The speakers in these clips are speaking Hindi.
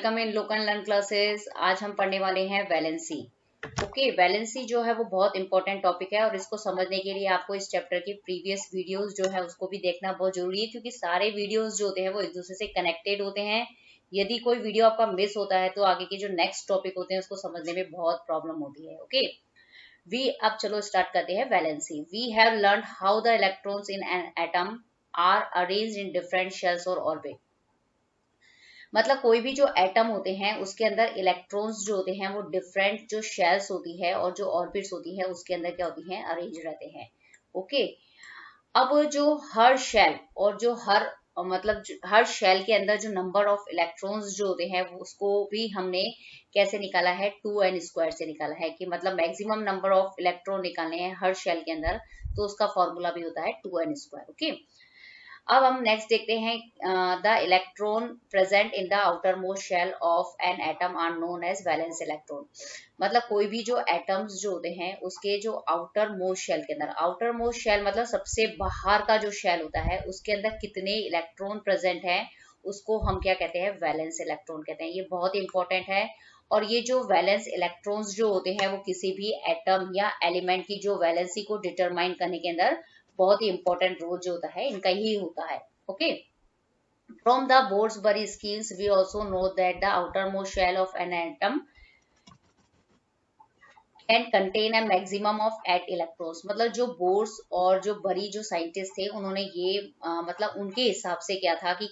Welcome in local learn classes. आज हम पढ़ने वाले हैं वैलेंसी। ओके, वैलेंसी जो है वो बहुत इंपॉर्टेंट टॉपिक है और इसको समझने के लिए आपको इस चैप्टर की प्रीवियस वीडियोस जो है उसको भी देखना बहुत जरूरी है, क्योंकि सारे वीडियोस जो होते हैं वो एक दूसरे से कनेक्टेड होते हैं। यदि कोई वीडियो आपका मिस होता है तो आगे के जो नेक्स्ट टॉपिक होते हैं उसको समझने में बहुत प्रॉब्लम होती है। ओके, अब चलो स्टार्ट करते हैं valency. We have learn how the electrons in an atom are arranged in different shells और ऑर्बिट। मतलब कोई भी जो एटम होते हैं उसके अंदर इलेक्ट्रॉन्स जो होते हैं वो डिफरेंट जो शेल्स होती है और जो ऑर्बिट्स होती है उसके अंदर क्या होती हैं, अरेंज रहते हैं। ओके, अब जो हर शेल और जो हर हर शेल के अंदर जो नंबर ऑफ इलेक्ट्रॉन्स जो होते हैं उसको भी हमने कैसे निकाला है, 2n² से निकाला है कि मतलब मैक्सिमम नंबर ऑफ इलेक्ट्रॉन निकालने हैं हर शेल के अंदर, तो उसका फॉर्मूला भी होता है 2n²। ओके, अब हम नेक्स्ट देखते हैं the electron present in the outer most shell of an atom are known as valence electron. मतलब कोई भी जो एटम्स जो होते हैं उसके जो आउटर मोस्ट शेल के अंदर, आउटर मोस्ट शेल मतलब सबसे बाहर का जो शेल होता है उसके अंदर कितने इलेक्ट्रॉन प्रेजेंट हैं उसको हम क्या कहते हैं, वैलेंस इलेक्ट्रॉन कहते हैं। ये बहुत इंपॉर्टेंट है। और ये जो वैलेंस इलेक्ट्रॉन्स जो होते हैं वो किसी भी एटम या एलिमेंट की जो वैलेंसी को डिटरमाइन करने के अंदर बहुत ही इंपॉर्टेंट रोल जो होता है इनका ही होता है। Okay, from the Bohr Bury schemes we also know that the outermost shell of an atom can contain a maximum of 8 electrons. मतलब जो बोर्ड्स और जो बरी जो साइंटिस्ट थे उन्होंने ये मतलब उनके हिसाब से क्या था कि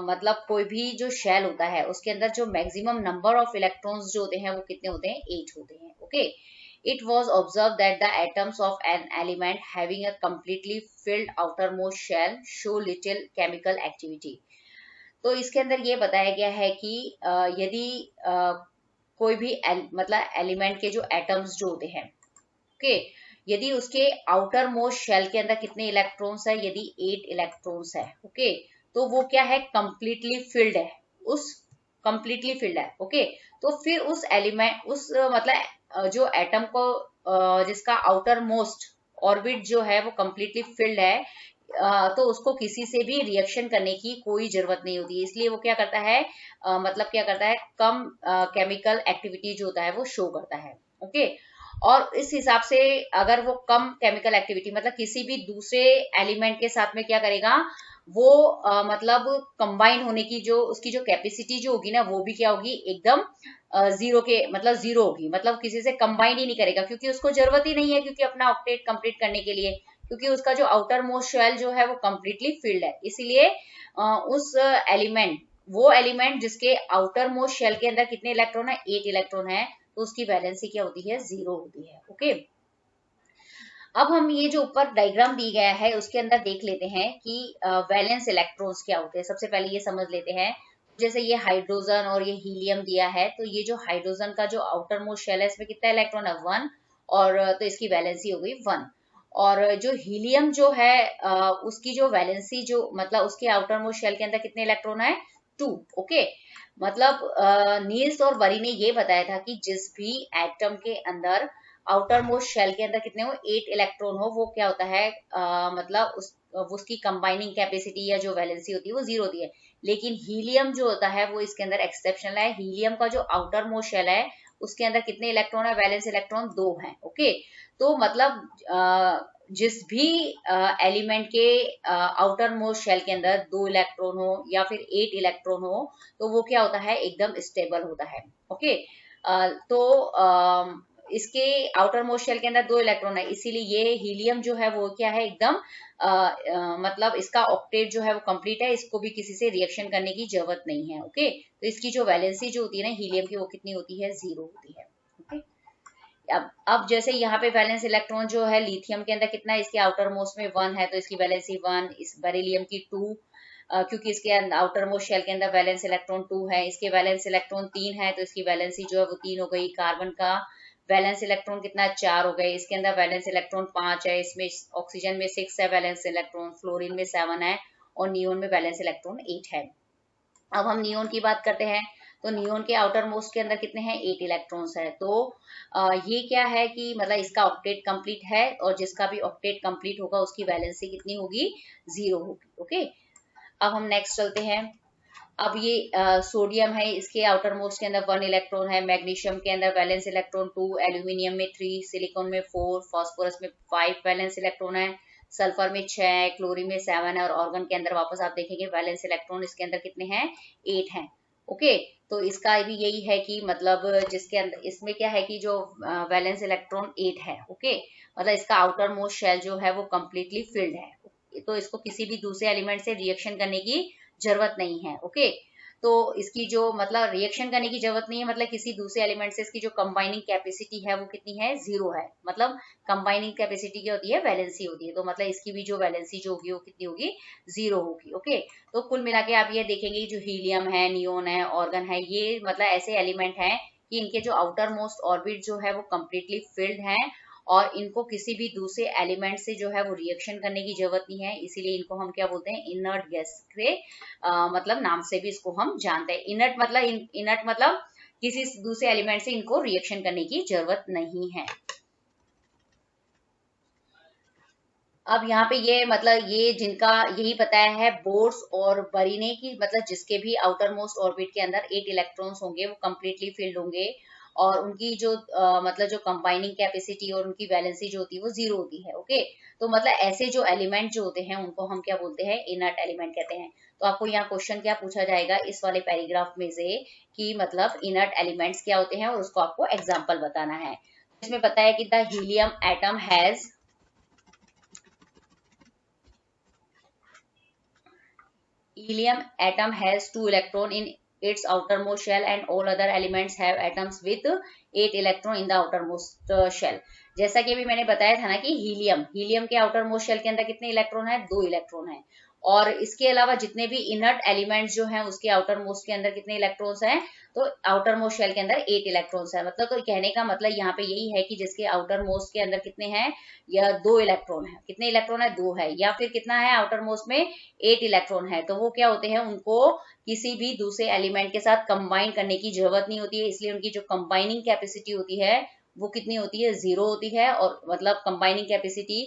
मतलब कोई भी जो शेल होता है उसके अंदर जो मैक्सिमम नंबर ऑफ इलेक्ट्रॉन्स जो होते हैं वो कितने होते हैं, 8 होते हैं। Okay, it was observed that the atoms of an element having a completely filled outermost shell show little chemical activity। तो इसके अंदर ये बताया गया है कि यदि कोई भी मतलब एलिमेंट के जो एटम्स जो होते हैं, ओके, यदि उसके आउटर मोस्ट शेल के अंदर कितने इलेक्ट्रॉन्स है, यदि 8 इलेक्ट्रॉन्स है, ओके, तो वो क्या है, कंप्लीटली फिल्ड है, उस कंप्लीटली फिल्ड है। ओके, तो फिर उस एलिमेंट उस मतलब जो एटम को जिसका आउटर मोस्ट ऑर्बिट जो है वो कंप्लीटली फिल्ड है, तो उसको किसी से भी रिएक्शन करने की कोई जरूरत नहीं होती है। इसलिए वो क्या करता है, मतलब क्या करता है, कम केमिकल एक्टिविटी जो होता है वो शो करता है। ओके, और इस हिसाब से अगर वो कम केमिकल एक्टिविटी मतलब किसी भी दूसरे एलिमेंट के साथ में क्या करेगा, वो मतलब कंबाइन होने की जो उसकी जो कैपेसिटी जो होगी ना वो भी क्या होगी, एकदम जीरो के मतलब जीरो होगी। मतलब किसी से कंबाइन ही नहीं करेगा क्योंकि उसको जरूरत ही नहीं है, क्योंकि अपना ऑक्टेट कंप्लीट करने के लिए, क्योंकि उसका जो आउटर मोस्ट शेल जो है वो कंप्लीटली फिल्ड है। इसीलिए उस एलिमेंट वो एलिमेंट जिसके आउटर मोस्ट शेल के अंदर कितने इलेक्ट्रॉन है, 8 इलेक्ट्रॉन है, तो उसकी वैलेंसी क्या होती है, 0 होती है। ओके, अब हम ये जो ऊपर डायग्राम दी गया है उसके अंदर देख लेते हैं कि वैलेंस इलेक्ट्रॉन्स क्या होते हैं। सबसे पहले ये समझ लेते हैं, जैसे ये हाइड्रोजन और ये हीलियम दिया है, तो ये जो हाइड्रोजन का जो आउटर मोस्ट शेल है इसमें कितना इलेक्ट्रॉन है, 1, और तो इसकी वैलेंसी हो गई 1। और जो हीलियम जो है उसकी जो वैलेंसी जो मतलब उसके आउटर मोस्ट शेल के अंदर कितने इलेक्ट्रॉन है, 2। ओके, मतलब नील्स और बरी ने ये बताया था कि जिस भी एटम के अंदर आउटर मोस्ट शेल के अंदर कितने हो, 8 इलेक्ट्रॉन हो, वो क्या होता है, मतलब उसकी कंबाइनिंग कैपेसिटी या जो वैलेंसी होती है वो 0 होती है। लेकिन हीलियम जो होता है वो इसके अंदर एक्सेप्शनल है। हीलियम का जो आउटर मोस्ट शेल है उसके अंदर कितने इलेक्ट्रॉन है, वैलेंस इलेक्ट्रॉन 2 है। ओके, तो मतलब जिस भी एलिमेंट के आउटर मोस्ट शेल के अंदर 2 इलेक्ट्रॉन हो या फिर 8 इलेक्ट्रॉन हो, तो वो क्या होता है, एकदम स्टेबल होता है। ओके, तो इसके आउटर मोस्ट शेल के अंदर 2 इलेक्ट्रॉन है, इसीलिए ये हीलियम जो है वो क्या है, एकदम मतलब इसका ऑक्टेट जो है वो कंप्लीट है, इसको भी किसी से रिएक्शन करने की जरूरत नहीं है। ओके, तो इसकी जो वैलेंसी जो होती है ना हीलियम की, वो कितनी होती है, 0 होती है। ओके, अब जैसे यहाँ पे वैलेंस इलेक्ट्रॉन जो है लिथियम के अंदर कितना है, इसके आउटर मोस्ट में 1 है, तो इसकी वैलेंसी 1। इस बेरिलियम की 2, क्योंकि इसके आउटर मोस्ट शेल के अंदर वैलेंस इलेक्ट्रॉन 2 है, इसके वैलेंस इलेक्ट्रॉन 3 है, तो इसकी वैलेंसी जो है वो 3 हो गई। कार्बन का वैलेंस इलेक्ट्रॉन कितना, 4 हो गए, इसके अंदर वैलेंस इलेक्ट्रॉन 5 है, इसमें ऑक्सीजन में 6 है वैलेंस इलेक्ट्रॉन, फ्लोरीन में 7 है, और नियोन में वैलेंस इलेक्ट्रॉन 8 है। अब हम नियोन की बात करते हैं, तो नियोन के आउटर मोस्ट के अंदर कितने हैं, 8 इलेक्ट्रॉन्स है। तो ये क्या है कि मतलब इसका ऑक्टेट कंप्लीट है, और जिसका भी ऑक्टेट कंप्लीट होगा उसकी वैलेंसी कितनी होगी, 0 होगी। ओके, अब हम नेक्स्ट चलते हैं। अब ये सोडियम है, इसके आउटर मोस्ट के अंदर 1 इलेक्ट्रॉन है, मैग्नीशियम के अंदर वैलेंस इलेक्ट्रॉन 2, एल्यूमिनियम में 3, सिलिकॉन में 4, फास्फोरस में 5 वैलेंस इलेक्ट्रॉन है, सल्फर में 6 है, क्लोरीन में 7 है, और ऑर्गन के अंदर वापस आप देखेंगे वैलेंस इलेक्ट्रॉन इसके अंदर कितने हैं, 8 हैं। ओके, तो इसका भी यही है कि मतलब जिसके अंदर इसमें क्या है कि जो वैलेंस इलेक्ट्रॉन 8 है। ओके, मतलब इसका आउटर मोस्ट शेल जो है वो कंप्लीटली फिल्ड है, तो इसको किसी भी दूसरे एलिमेंट से रिएक्शन करने की जरूरत नहीं है। ओके, तो इसकी जो मतलब रिएक्शन करने की जरूरत नहीं है, मतलब किसी दूसरे एलिमेंट से इसकी जो कंबाइनिंग कैपेसिटी है वो कितनी है, 0 है। मतलब कंबाइनिंग कैपेसिटी क्या होती है, वैलेंसी होती है, तो मतलब इसकी भी जो वैलेंसी जो होगी वो कितनी होगी, 0 होगी। ओके, तो कुल मिला के आप ये देखेंगे जो हीलियम है, नियोन है, ऑर्गन है, ये मतलब ऐसे एलिमेंट हैं कि इनके जो आउटर मोस्ट ऑर्बिट जो है वो कंप्लीटली फिल्ड है, और इनको किसी भी दूसरे एलिमेंट से जो है वो रिएक्शन करने की जरूरत नहीं है, इसीलिए इनको हम क्या बोलते हैं, इनर्ट गैस के मतलब नाम से भी इसको हम जानते हैं। इनर्ट मतलब किसी दूसरे एलिमेंट से इनको रिएक्शन करने की जरूरत नहीं है। अब यहाँ पे ये मतलब ये जिनका यही बताया है बोर्स और बरी ने कि मतलब जिसके भी आउटर मोस्ट ऑर्बिट के अंदर 8 इलेक्ट्रॉन्स होंगे वो कंप्लीटली फिल्ड होंगे, और उनकी जो मतलब जो कंबाइनिंग कैपेसिटी और उनकी वैलेंसी जो होती है वो 0 होती है। ओके, तो मतलब ऐसे जो एलिमेंट जो होते हैं उनको हम क्या बोलते हैं, इनर्ट एलिमेंट कहते हैं। तो आपको यहाँ क्वेश्चन क्या पूछा जाएगा इस वाले पैराग्राफ में से कि मतलब इनर्ट एलिमेंट्स क्या होते हैं, और उसको आपको एग्जाम्पल बताना है। इसमें बताया कि the helium atom has helium atom has 2 electron in its outermost shell and all other elements have atoms with 8 electron in the outermost shell। जैसा कि अभी मैंने बताया था ना कि हीलियम के आउटर मोस्ट शेल के अंदर कितने इलेक्ट्रॉन है, 2 इलेक्ट्रॉन है, और इसके अलावा जितने भी इनर्ट एलिमेंट्स जो हैं उसके आउटर मोस्ट के अंदर कितने इलेक्ट्रॉन्स हैं, तो आउटर मोस्ट शेल के अंदर 8 इलेक्ट्रॉन्स है। मतलब तो कहने का मतलब यहाँ पे यही है कि जिसके आउटर मोस्ट के अंदर कितने हैं, या 2 इलेक्ट्रॉन है, कितने इलेक्ट्रॉन है, 2 है, या फिर कितना है आउटर मोस्ट में 8 इलेक्ट्रॉन है, तो वो क्या होते हैं, उनको किसी भी दूसरे एलिमेंट के साथ कंबाइन करने की जरूरत नहीं होती है, इसलिए उनकी जो कंबाइनिंग कैपेसिटी होती है वो कितनी होती है, 0 होती है। और मतलब कंबाइनिंग कैपेसिटी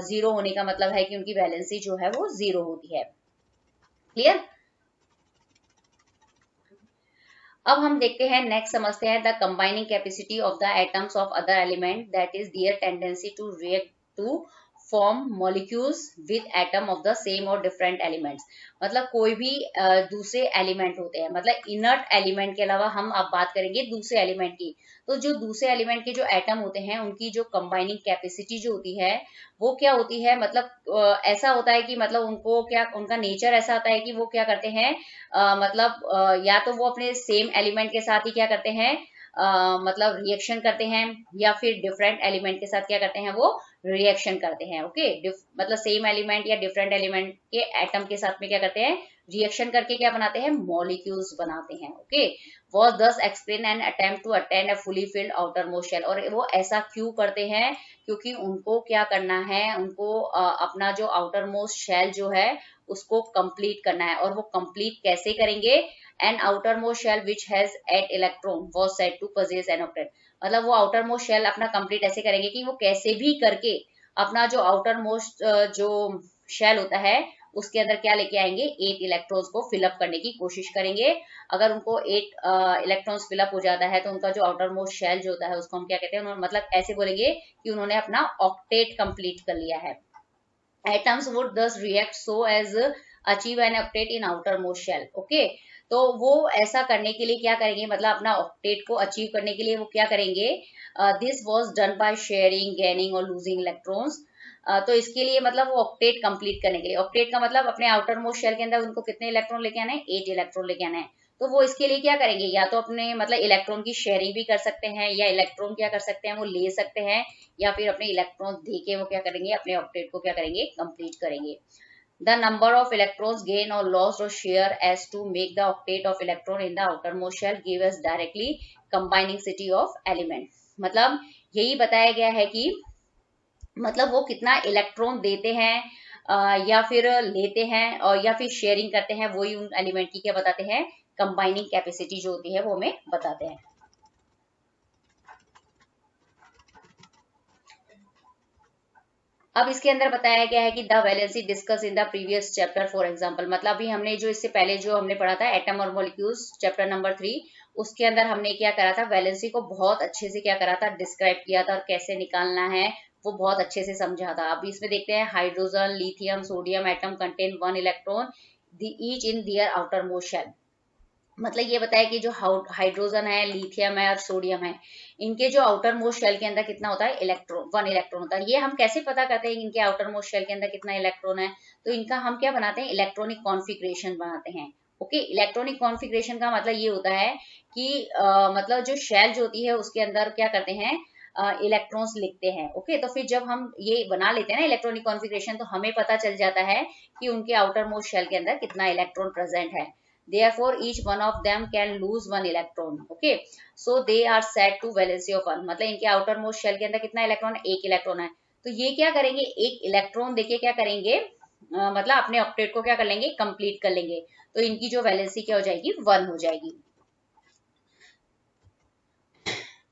0 होने का मतलब है कि उनकी वैलेंसी जो है वो 0 होती है। क्लियर। अब हम देखते हैं नेक्स्ट, समझते हैं the combining capacity of the atoms of other element that is their tendency to react to form molecules with atom of the same और डिफरेंट एलिमेंट्स। मतलब कोई भी दूसरे एलिमेंट होते हैं, मतलब इनर्ट एलिमेंट के अलावा हम अब बात करेंगे दूसरे एलिमेंट की, तो जो दूसरे एलिमेंट के जो एटम होते हैं उनकी जो कंबाइनिंग कैपेसिटी जो होती है वो क्या होती है, मतलब ऐसा होता है कि मतलब उनको क्या, उनका नेचर ऐसा होता है कि वो क्या करते हैं, मतलब या तो वो अपने सेम एलिमेंट के साथ ही क्या करते हैं, मतलब रिएक्शन करते हैं, या फिर डिफरेंट एलिमेंट के साथ क्या करते हैं, वो रिएक्शन करते हैं। ओके, मतलब सेम एलिमेंट या डिफरेंट एलिमेंट के एटम के साथ में क्या करते हैं, रिएक्शन करके क्या बनाते हैं, मॉलिक्यूल्स बनाते हैं। Okay, was thus explain an attempt to attain a fully filled outermost shell। और वो ऐसा क्यों करते हैं, क्योंकि उनको क्या करना है, उनको अपना जो आउटर मोस्ट शेल जो है उसको कंप्लीट करना है, और वो कंप्लीट कैसे करेंगे, an outer most shell which has 8 electron was said to possess an octet। मतलब वो आउटर मोस्ट शेल अपना कंप्लीट ऐसे करेंगे कि वो कैसे भी करके अपना जो आउटर मोस्ट जो शेल होता है उसके अंदर क्या लेके आएंगे, 8 इलेक्ट्रॉन्स को फिलअप करने की कोशिश करेंगे। अगर उनको 8 इलेक्ट्रॉन्स फिलअप हो जाता है तो उनका जो आउटर मोस्ट शेल जो होता है उसको हम क्या कहते हैं, मतलब ऐसे बोलेंगे कि उन्होंने अपना ऑक्टेट कंप्लीट कर लिया है। atoms would thus react so as achieve an octet in outermost shell। Okay, तो वो ऐसा करने के लिए क्या करेंगे, मतलब अपना ऑक्टेट को अचीव करने के लिए वो क्या करेंगे, this was done by sharing, gaining और लूजिंग इलेक्ट्रॉन्स। तो इसके लिए मतलब वो ऑक्टेट कंप्लीट करने के लिए, ऑक्टेट का मतलब अपने आउटर मोस्ट शेल के अंदर उनको कितने इलेक्ट्रॉन लेके आने हैं, 8 इलेक्ट्रॉन लेके आना है। तो वो इसके लिए क्या करेंगे, या तो अपने मतलब इलेक्ट्रॉन की शेयरिंग भी कर सकते हैं, या इलेक्ट्रॉन क्या कर सकते हैं, वो ले सकते हैं, या फिर अपने इलेक्ट्रॉन्स देके वो क्या करेंगे, अपने ऑक्टेट को क्या करेंगे, कंप्लीट करेंगे। The number of electrons gained or lost or share as to make the octet of electron in the outermost shell give us directly combining city of element। मतलब यही बताया गया है कि मतलब वो कितना इलेक्ट्रॉन देते हैं या फिर लेते हैं, और या फिर शेयरिंग करते हैं, वही उन एलिमेंट की क्या बताते हैं, कंबाइनिंग कैपेसिटी जो होती है वो हमें बताते हैं। अब इसके अंदर बताया गया है कि the valency discuss in the previous chapter, for example, मतलब अभी हमने जो इससे पहले जो हमने पढ़ा था एटम और मॉलिक्यूल्स चैप्टर नंबर 3, उसके अंदर हमने क्या करा था, वैलेंसी को बहुत अच्छे से क्या करा था, डिस्क्राइब किया था और कैसे निकालना है वो बहुत अच्छे से समझा था। अभी इसमें देखते हैं, hydrogen, lithium, sodium atom contain 1 electron each in their outer most shell. मतलब ये बताया कि जो हाइड्रोजन है, लिथियम है और सोडियम है, इनके जो आउटर मोस्ट शेल के अंदर कितना होता है, इलेक्ट्रॉन, 1 इलेक्ट्रॉन होता है। ये हम कैसे पता करते हैं इनके आउटर मोस्ट शेल के अंदर कितना इलेक्ट्रॉन है, तो इनका हम क्या बनाते हैं, इलेक्ट्रॉनिक कॉन्फ़िगरेशन बनाते हैं। ओके, इलेक्ट्रॉनिक कॉन्फ़िगरेशन का मतलब ये होता है कि मतलब जो शेल जो होती है उसके अंदर क्या करते हैं, इलेक्ट्रॉन्स लिखते हैं। ओके, तो फिर जब हम ये बना लेते हैं ना इलेक्ट्रॉनिक कॉन्फ़िगरेशन, तो हमें पता चल जाता है कि उनके आउटर मोस्ट शेल के अंदर कितना इलेक्ट्रॉन प्रेजेंट है। Therefore, each one of them can lose 1 electron. Okay, so they are set to valency of 1. मतलब इनके आउटर मोस्ट शेल के अंदर कितना इलेक्ट्रॉन है, 1 इलेक्ट्रॉन है। तो ये क्या करेंगे, एक इलेक्ट्रॉन देके क्या करेंगे, मतलब अपने ऑक्टेट को क्या कर लेंगे, कंप्लीट कर लेंगे। तो इनकी जो वैलेंसी क्या हो जाएगी, 1 हो जाएगी।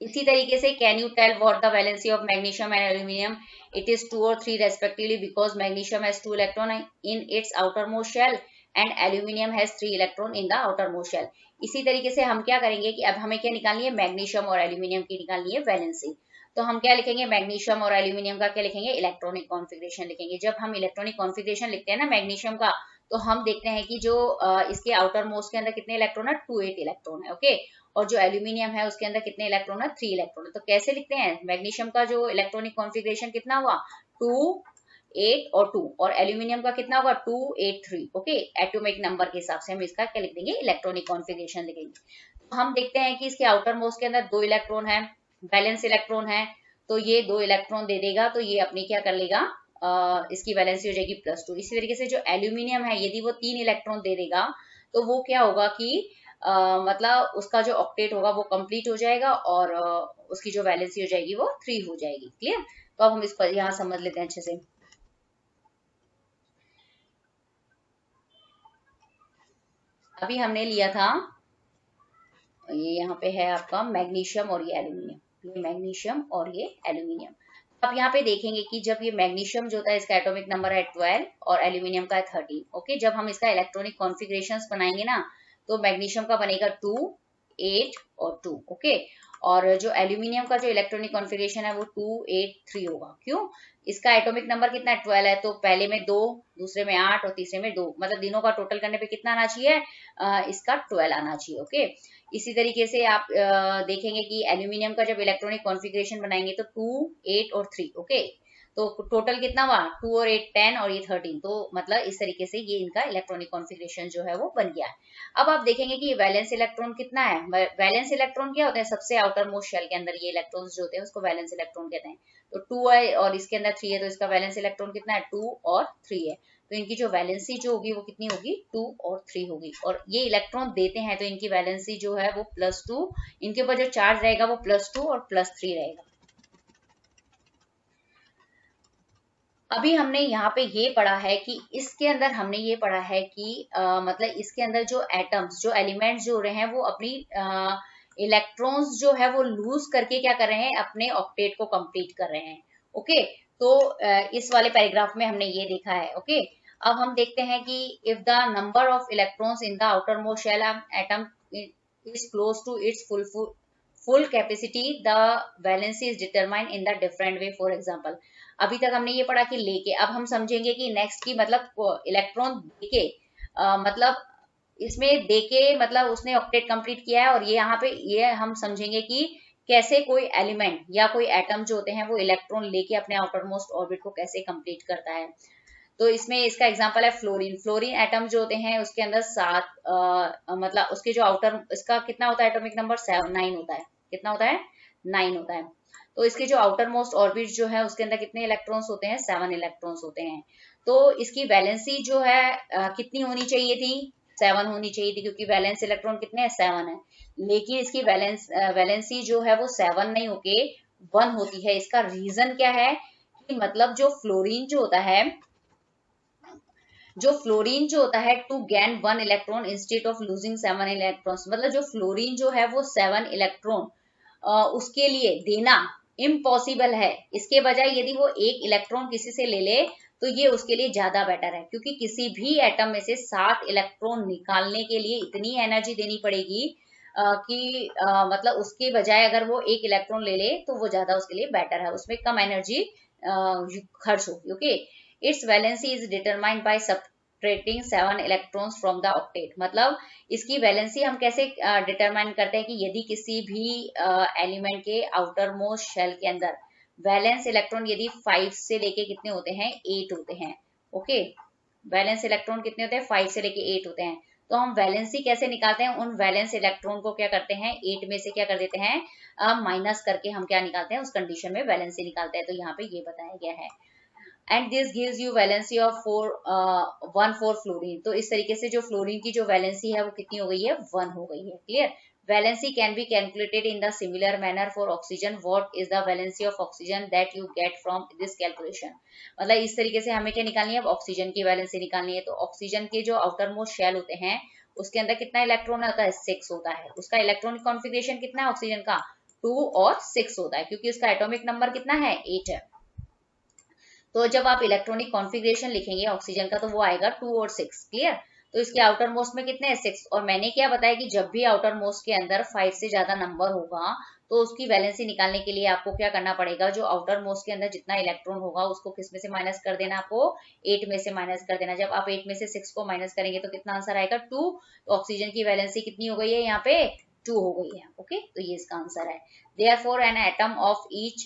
इसी तरीके से can you tell what the valency of magnesium and aluminium, it is 2 और 3 respectively, because magnesium has 2 electron in its outer most shell and aluminium has 3 electron in the outer most shell. इसी तरीके से हम क्या करेंगे कि अब हमें क्या निकालनी है, मैग्नीशियम और एल्यूमिनियम की निकालनी है वैलेंसी। तो हम क्या लिखेंगे, मैग्नीशियम और एल्यूमिनियम का क्या लिखेंगे, इलेक्ट्रॉनिक कॉन्फ़िगरेशन लिखेंगे। जब हम इलेक्ट्रॉनिक कॉन्फ़िगरेशन लिखते हैं ना मैग्नीशियम का, तो हम देखते हैं कि जो इसके आउटर मोस्ट के अंदर कितने इलेक्ट्रॉन है, 2 8 इलेक्ट्रॉन है। ओके, और जो एल्यूमिनियम है उसके अंदर कितने इलेक्ट्रॉन है, 3 इलेक्ट्रॉन है। तो कैसे लिखते हैं, मैग्नीशियम का जो इलेक्ट्रॉनिक कॉन्फ़िगरेशन कितना हुआ, 2 8 और 2, और एल्यूमिनियम का कितना होगा, 2 8 3। ओके, एटॉमिक नंबर के हिसाब से हम इसका क्या लिख देंगे, इलेक्ट्रॉनिक कॉन्फ़िगरेशन लिखेंगे। तो हम देखते हैं कि इसके आउटर मोस्ट के अंदर 2 इलेक्ट्रॉन है, बैलेंस इलेक्ट्रॉन है, तो ये 2 इलेक्ट्रॉन दे देगा, तो ये अपनी क्या कर लेगा, इसकी वैलेंसी हो जाएगी +2। इसी तरीके से जो एल्यूमिनियम है, यदि वो 3 इलेक्ट्रॉन दे देगा, तो वो क्या होगा कि मतलब उसका जो ऑक्टेट होगा वो कंप्लीट हो जाएगा और उसकी जो वैलेंसी हो जाएगी वो 3 हो जाएगी। क्लियर, तो अब हम इसको यहाँ समझ लेते हैं अच्छे से। अभी हमने लिया था, ये यहाँ पे है आपका मैग्नीशियम और ये एल्यूमिनियम, ये मैग्नीशियम और ये एल्यूमिनियम। अब यहाँ पे देखेंगे कि जब ये मैग्नीशियम जो होता है इसका एटॉमिक नंबर है 12 और एल्यूमिनियम का है 13। ओके, जब हम इसका इलेक्ट्रॉनिक कॉन्फ़िगरेशंस बनाएंगे ना, तो मैग्नीशियम का बनेगा 2 8 और 2। ओके, और जो एल्यूमिनियम का जो इलेक्ट्रॉनिक कॉन्फ़िगरेशन है वो 2 8 3 होगा। क्यों, इसका एटॉमिक नंबर कितना है, 12 है, तो पहले में 2, दूसरे में 8 और तीसरे में 2, मतलब तीनों का टोटल करने पे कितना आना चाहिए, इसका 12 आना चाहिए। ओके, इसी तरीके से आप देखेंगे कि एल्यूमिनियम का जब इलेक्ट्रॉनिक कॉन्फ़िगरेशन बनाएंगे तो 2 8 और 3। ओके, तो टोटल कितना हुआ, 2 और 8 10 और ये 13। तो मतलब इस तरीके से ये इनका इलेक्ट्रॉनिक कॉन्फ़िगरेशन जो है वो बन गया है। अब आप देखेंगे कि वैलेंस इलेक्ट्रॉन कितना है, वैलेंस इलेक्ट्रॉन क्या होता है, सबसे आउटर मोस्ट शेल के अंदर ये इलेक्ट्रॉन्स जो होते हैं उसको वैलेंस इलेक्ट्रॉन कहते हैं। तो 2 है और इसके अंदर 3 है, तो इसका वैलेंस इलेक्ट्रॉन कितना है, 2 और 3 है। तो इनकी जो वैलेंसी जो होगी वो कितनी होगी, 2 और 3 होगी। और ये इलेक्ट्रॉन देते हैं तो इनकी वैलेंसी जो है वो +2, इनके ऊपर जो चार्ज रहेगा वो +2 और +3 रहेगा। अभी हमने यहाँ पे ये पढ़ा है कि इसके अंदर हमने ये पढ़ा है कि मतलब इसके अंदर जो एटम्स, जो एलिमेंट्स जो हो रहे हैं वो अपनी इलेक्ट्रॉन्स जो है वो लूज करके क्या कर रहे हैं, अपने ऑक्टेट को कंप्लीट कर रहे हैं। ओके, तो इस वाले पैराग्राफ में हमने ये देखा है। ओके, अब हम देखते हैं कि if the number of electrons in the outer most shell atom is close to its full capacity, the valency is determined in the different way. For example, अभी तक हमने ये पढ़ा कि लेके, अब हम समझेंगे कि नेक्स्ट की मतलब इलेक्ट्रॉन देके, मतलब इसमें देके मतलब उसने ऑक्टेट कंप्लीट किया है, और ये यहाँ पे ये हम समझेंगे कि कैसे कोई एलिमेंट या कोई एटम जो होते हैं वो इलेक्ट्रॉन लेके अपने आउटर मोस्ट ऑर्बिट को कैसे कंप्लीट करता है। तो इसमें इसका एग्जांपल है फ्लोरीन। फ्लोरीन एटम जो होते हैं उसके अंदर 7 मतलब उसके जो आउटर, इसका कितना होता है एटॉमिक नंबर, 9 होता है। कितना होता है, 9 होता है। तो इसके जो आउटर मोस्ट ऑर्बिट जो है उसके अंदर कितने इलेक्ट्रॉन्स होते हैं, 7 इलेक्ट्रॉन्स होते हैं। तो इसकी वैलेंसी जो है कितनी होनी चाहिए थी, 7 होनी चाहिए थी, क्योंकि वैलेंस इलेक्ट्रॉन कितने हैं, 7 है। लेकिन इसकी वैलेंसी जो है वो 7 नहीं होके 1 होती है। इसका रीजन क्या है कि मतलब जो फ्लोरीन जो होता है, to gain 1 electron instead of losing 7 electrons, मतलब जो फ्लोरीन जो है वो 7 इलेक्ट्रॉन उसके लिए देना इम्पॉसिबल है। इसके बजाय यदि वो एक इलेक्ट्रॉन किसी से ले ले तो ये उसके लिए ज्यादा बेटर है, क्योंकि किसी भी एटम में से 7 इलेक्ट्रॉन निकालने के लिए इतनी एनर्जी देनी पड़ेगी कि मतलब उसके बजाय अगर वो एक इलेक्ट्रॉन ले ले तो वो ज्यादा उसके लिए बेटर है, उसमें कम एनर्जी खर्च होगी। Okay, it's valency is determined by subtracting 7 electrons from the octet. मतलब इसकी वैलेंसी हम कैसे डिटरमाइन करते हैं कि यदि किसी भी एलिमेंट के आउटर मोस्ट शेल के अंदर वैलेंस इलेक्ट्रॉन यदि 5 से लेके कितने होते हैं, 8 होते हैं। ओके, वैलेंस इलेक्ट्रॉन कितने होते हैं, 5 से लेके 8 होते हैं। तो हम वैलेंसी कैसे निकालते हैं, उन वैलेंस इलेक्ट्रॉन को क्या करते हैं, 8 में से क्या कर देते हैं, माइनस करके हम क्या निकालते हैं, उस कंडीशन में वैलेंसी निकालते हैं। तो यहाँ पे ये बताया गया है। And this gives you valency of 1 4 fluorine. तो इस तरीके से जो फ्लोरीन की जो वैलेंसी है वो कितनी हो गई है, 1 हो गई है। Clear. Valency can be calculated in the similar manner for oxygen. What is the valency of oxygen that you get from this calculation. मतलब इस तरीके से हमें क्या निकालनी है, ऑक्सीजन की वैलेंसी निकालनी है। तो ऑक्सीजन के जो आउटर मोस्ट शेल होते हैं उसके अंदर कितना इलेक्ट्रॉन होता है, 6 होता है। उसका इलेक्ट्रॉनिक कॉन्फ़िगरेशन कितना है ऑक्सीजन का, 2 और 6 होता है, क्योंकि उसका एटॉमिक नंबर कितना है, 8 है। तो जब आप इलेक्ट्रॉनिक कॉन्फ़िगरेशन लिखेंगे ऑक्सीजन का तो वो आएगा 2 और 6। क्लियर। तो इसके आउटर मोस्ट में कितने हैं, 6। और मैंने क्या बताया कि जब भी आउटर मोस्ट के अंदर 5 से ज्यादा नंबर होगा तो उसकी वैलेंसी निकालने के लिए आपको क्या करना पड़ेगा, जो आउटर मोस्ट के अंदर जितना इलेक्ट्रॉन होगा उसको किस में से माइनस कर देना, आपको 8 में से माइनस कर देना। जब आप 8 में से 6 को माइनस करेंगे तो कितना आंसर आएगा, 2। तो ऑक्सीजन की वैलेंसी कितनी हो गई है यहाँ पे, 2 हो गई है। ओके, तो ये इसका आंसर है। Therefore, an atom of each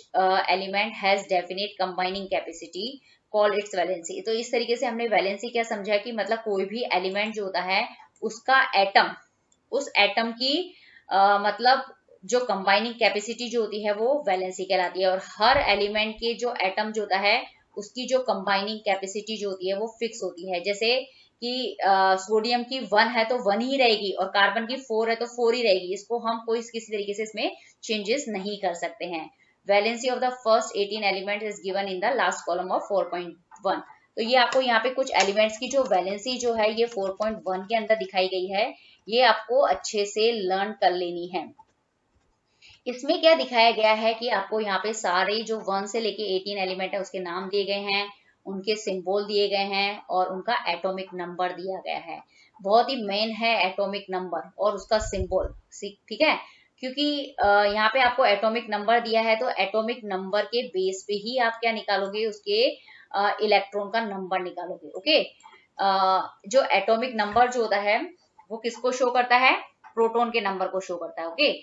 element has definite combining capacity call its valency। तो इस तरीके से हमने वैलेंसी क्या समझा कि मतलब कोई भी एलिमेंट जो होता है उसका एटम, उस एटम की मतलब जो कंबाइनिंग कैपेसिटी जो होती है वो वैलेंसी कहलाती है। और हर एलिमेंट के जो एटम जो होता है उसकी जो कंबाइनिंग कैपेसिटी जो होती है वो फिक्स होती है। जैसे कि सोडियम की 1 है तो 1 ही रहेगी, और कार्बन की 4 है तो 4 ही रहेगी। इसको हम कोई किसी तरीके से इसमें चेंजेस नहीं कर सकते हैं। Valency of the first 18 element is given in the last column of 4.1। तो ये आपको यहाँ पे कुछ एलिमेंट्स की जो वैलेंसी जो है ये 4.1 के अंदर दिखाई गई है, ये आपको अच्छे से लर्न कर लेनी है। इसमें क्या दिखाया गया है कि आपको यहाँ पे सारे जो 1 से लेके 18 एलिमेंट है उसके नाम दिए गए हैं, उनके सिंबल दिए गए हैं और उनका एटॉमिक नंबर दिया गया है। बहुत ही मेन है एटॉमिक नंबर और उसका सिंबल, ठीक है। क्योंकि यहाँ पे आपको एटॉमिक नंबर दिया है तो एटॉमिक नंबर के बेस पे ही आप क्या निकालोगे, उसके इलेक्ट्रॉन का नंबर निकालोगे। ओके, जो एटॉमिक नंबर जो होता है वो किसको शो करता है, प्रोटॉन के नंबर को शो करता है। ओके,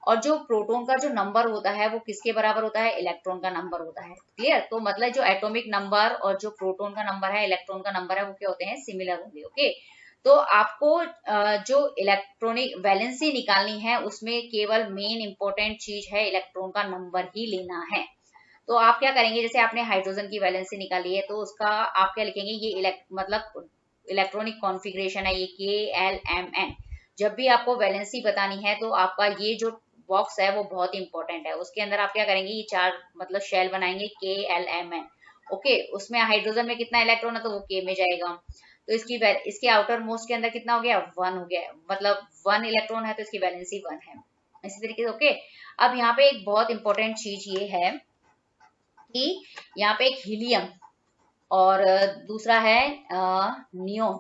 और जो प्रोटॉन का जो नंबर होता है वो किसके बराबर होता है, इलेक्ट्रॉन का नंबर होता है। क्लियर। तो मतलब जो एटॉमिक नंबर और जो प्रोटॉन का नंबर है, इलेक्ट्रॉन का नंबर है, वो क्या होते हैं, सिमिलर होंगे। ओके, तो आपको जो इलेक्ट्रॉनिक वैलेंसी निकालनी है उसमें केवल मेन इंपॉर्टेंट चीज है इलेक्ट्रॉन का नंबर ही लेना है। तो आप क्या करेंगे, जैसे आपने हाइड्रोजन की वैलेंसी निकाली है तो उसका आप क्या लिखेंगे, ये मतलब इलेक्ट्रॉनिक कॉन्फ़िगरेशन है ये KLMN। जब भी आपको वैलेंसी बतानी है तो आपका ये जो बॉक्स है वो बहुत इंपॉर्टेंट है। उसके अंदर आप क्या करेंगे, ये 4 मतलब शेल बनाएंगे KLMN। ओके, उसमें हाइड्रोजन में कितना इलेक्ट्रॉन है तो वो K में जाएगा। तो इसके आउटर मोस्ट के अंदर कितना हो गया, 1 हो गया, मतलब 1 इलेक्ट्रॉन है तो इसकी वैलेंसी 1 है। इसी तरीके से ओके। अब यहाँ पे एक बहुत इंपॉर्टेंट चीज ये है कि यहाँ पे एक हीलियम और दूसरा है नियोन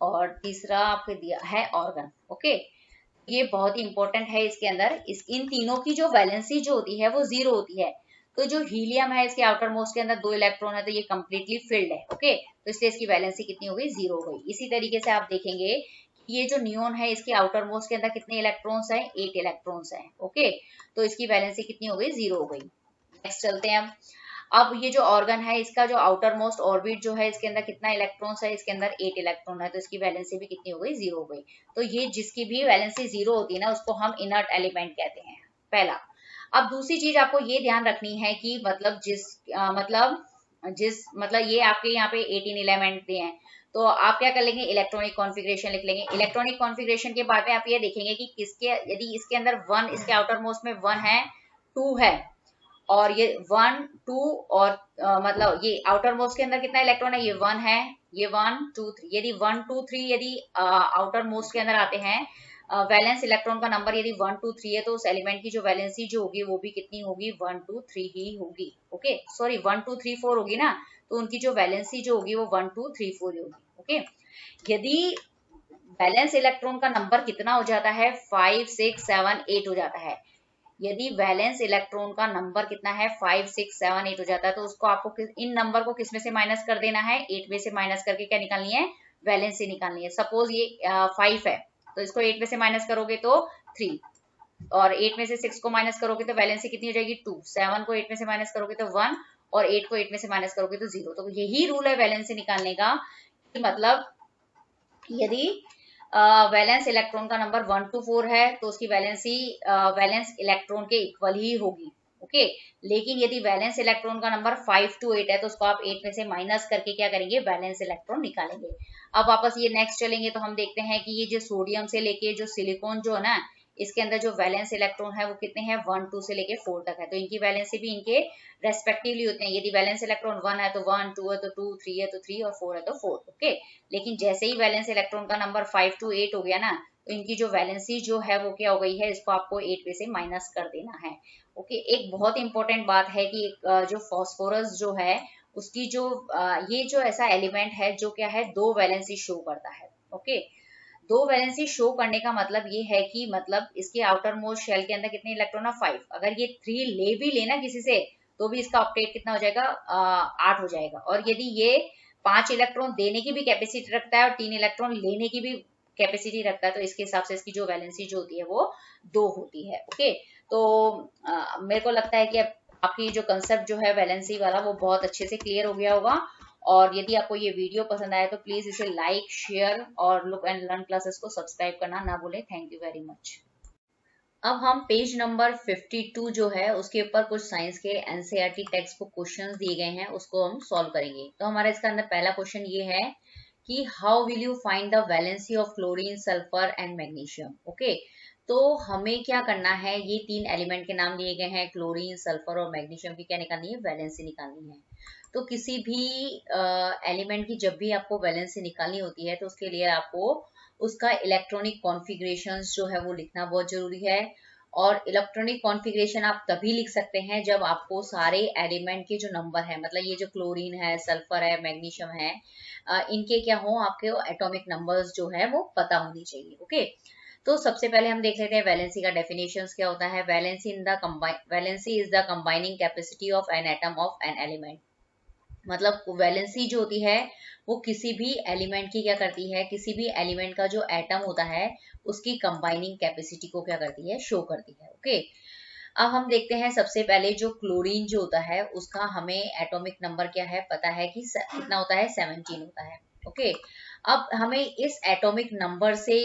और तीसरा आपको दिया है ऑर्गन। ओके, ये बहुत ही इंपॉर्टेंट है। इसके अंदर इन तीनों की जो वैलेंसी जो होती है वो 0 होती है। तो जो हीलियम है इसके आउटर मोस्ट के अंदर 2 इलेक्ट्रॉन है तो ये कंप्लीटली फिल्ड है। ओके, तो इसलिए इसकी वैलेंसी कितनी हो गई, 0 हो गई। इसी तरीके से आप देखेंगे कि ये जो नियोन है इसके आउटर मोस्ट के अंदर कितने इलेक्ट्रॉन्स हैं, 8 इलेक्ट्रॉन्स हैं। ओके, तो इसकी वैलेंसी कितनी हो गई, 0 हो गई। नेक्स्ट चलते हैं। अब ये जो ऑर्गन है इसका जो आउटर मोस्ट ऑर्बिट जो है इसके अंदर कितना इलेक्ट्रॉन्स है, इसके अंदर 8 इलेक्ट्रॉन है तो इसकी वैलेंसी भी कितनी हो गई, 0 हो गई। तो ये जिसकी भी वैलेंसी 0 होती है ना उसको हम इनर्ट एलिमेंट कहते हैं, पहला। अब दूसरी चीज आपको ये ध्यान रखनी है कि मतलब मतलब ये आपके यहाँ पे 18 एलिमेंट दिए हैं तो आप क्या कर लेंगे, इलेक्ट्रॉनिक कॉन्फ़िगरेशन लिख लेंगे। इलेक्ट्रॉनिक कॉन्फ़िगरेशन के बाद में आप ये देखेंगे कि किसके, यदि इसके अंदर 1, इसके आउटर मोस्ट में 1 है, 2 है और ये 1 2 और मतलब ये आउटर मोस्ट के अंदर कितना इलेक्ट्रॉन है, ये 1 है, ये 1 2 3। यदि 1 2 3 यदि आउटर मोस्ट के अंदर आते हैं वैलेंस इलेक्ट्रॉन का नंबर यदि 1 2 3 है तो उस एलिमेंट की जो वैलेंसी जो होगी वो भी कितनी होगी, 1 2 3 ही होगी। ओके, सॉरी 1 2 3 4 होगी ना, तो उनकी जो वैलेंसी जो होगी वो 1 2 3 4 ही होगी। ओके, यदि वैलेंस इलेक्ट्रॉन का नंबर कितना हो जाता है, 5 6 7 8 हो जाता है, यदि वैलेंस इलेक्ट्रॉन का नंबर कितना है 5 6 7 8 हो जाता है, तो उसको आपको इन नंबर को किस में से माइनस कर देना है, 8 में से माइनस करके क्या निकालनी है, वैलेंसी निकालनी है। सपोज ये 5 है तो इसको 8 में से माइनस करोगे तो 3, और 8 में से 6 को माइनस करोगे तो वैलेंसी कितनी हो जाएगी 2, 7 को 8 में से माइनस करोगे तो 1, और 8 को 8 में से माइनस करोगे तो 0। तो यही रूल है वैलेंसी निकालने का, मतलब यदि वैलेंस इलेक्ट्रॉन का नंबर 1 to 4 है तो उसकी वैलेंसी वैलेंस इलेक्ट्रॉन के इक्वल ही होगी। ओके, लेकिन यदि वैलेंस इलेक्ट्रॉन का नंबर 5 to 8 है तो उसको आप 8 में से माइनस करके क्या करेंगे, वैलेंस इलेक्ट्रॉन निकालेंगे। अब वापस ये नेक्स्ट चलेंगे तो हम देखते हैं कि ये जो सोडियम से लेके जो सिलिकॉन जो है ना, इसके अंदर जो वैलेंस इलेक्ट्रॉन है वो कितने हैं, 1 2 से लेके 4 तक है, तो इनकी वैलेंसी भी इनके रेस्पेक्टिवली होते हैं। यदि वैलेंस इलेक्ट्रॉन 1 है तो 1, 2 है तो 2, 3 है तो 3 और 4 है तो 4। ओके, लेकिन जैसे ही वैलेंस इलेक्ट्रॉन का नंबर 5 to 8 हो गया ना, तो इनकी जो वैलेंसी जो है वो क्या हो गई है, इसको आपको 8 में से माइनस कर देना है। ओके, एक बहुत इंपॉर्टेंट बात है कि जो फास्फोरस जो है उसकी जो ये जो ऐसा एलिमेंट है जो क्या है, दो वैलेंसी शो करता है। ओके, दो वैलेंसी शो करने का मतलब ये है कि मतलब इसके आउटर मोस्ट शेल के अंदर कितने इलेक्ट्रॉन है, 5। अगर ये 3 ले भी लेना किसी से तो भी इसका ऑक्टेट कितना हो जाएगा, 8 हो जाएगा। और यदि ये 5 इलेक्ट्रॉन देने की भी कैपेसिटी रखता है और 3 इलेक्ट्रॉन लेने की भी कैपेसिटी रखता है, तो इसके हिसाब से इसकी जो वैलेंसी जो होती है वो 2 होती है। ओके, तो मेरे को लगता है कि अब आपकी जो कंसेप्ट जो है वैलेंसी वाला वो बहुत अच्छे से क्लियर हो गया होगा। और यदि आपको ये वीडियो पसंद आए तो प्लीज इसे लाइक, शेयर और लुक एंड लर्न क्लासेस को सब्सक्राइब करना ना भूलें। Thank you very much. अब हम पेज नंबर 52 जो है उसके ऊपर कुछ साइंस के एनसीईआरटी टेक्स्ट बुक क्वेश्चंस दिए गए हैं, उसको हम सॉल्व करेंगे। तो हमारा इसका अंदर पहला क्वेश्चन ये है कि how will you find the valency of chlorine, sulphur and magnesium. Okay, तो हमें क्या करना है, ये 3 एलिमेंट के नाम दिए गए हैं, क्लोरीन, सल्फर और मैग्नीशियम की क्या निकालनी है, वैलेंसी निकालनी है। तो किसी भी एलिमेंट की जब भी आपको वैलेंसी निकालनी होती है तो उसके लिए आपको उसका इलेक्ट्रॉनिक कॉन्फ़िगरेशंस जो है वो लिखना बहुत जरूरी है। और इलेक्ट्रॉनिक कॉन्फ़िगरेशन आप तभी लिख सकते हैं जब आपको सारे एलिमेंट के जो नंबर है, मतलब ये जो क्लोरीन है, सल्फर है, मैग्नीशियम है, इनके क्या हो, आपके एटॉमिक नंबर्स जो है वो पता होनी चाहिए। ओके, तो सबसे पहले हम देख लेते हैं वैलेंसी का डेफिनेशंस क्या होता है। Valency is the combining capacity of an atom of an element. मतलब वैलेंसी जो होती है वो किसी भी एलिमेंट की क्या करती है, किसी भी एलिमेंट का जो एटम होता है उसकी कंबाइनिंग कैपेसिटी को क्या करती है, शो करती है। ओके, अब हम देखते हैं सबसे पहले जो क्लोरीन जो होता है उसका हमें एटॉमिक नंबर क्या है पता है कि कितना होता है, 17 होता है। ओके, अब हमें इस एटॉमिक नंबर से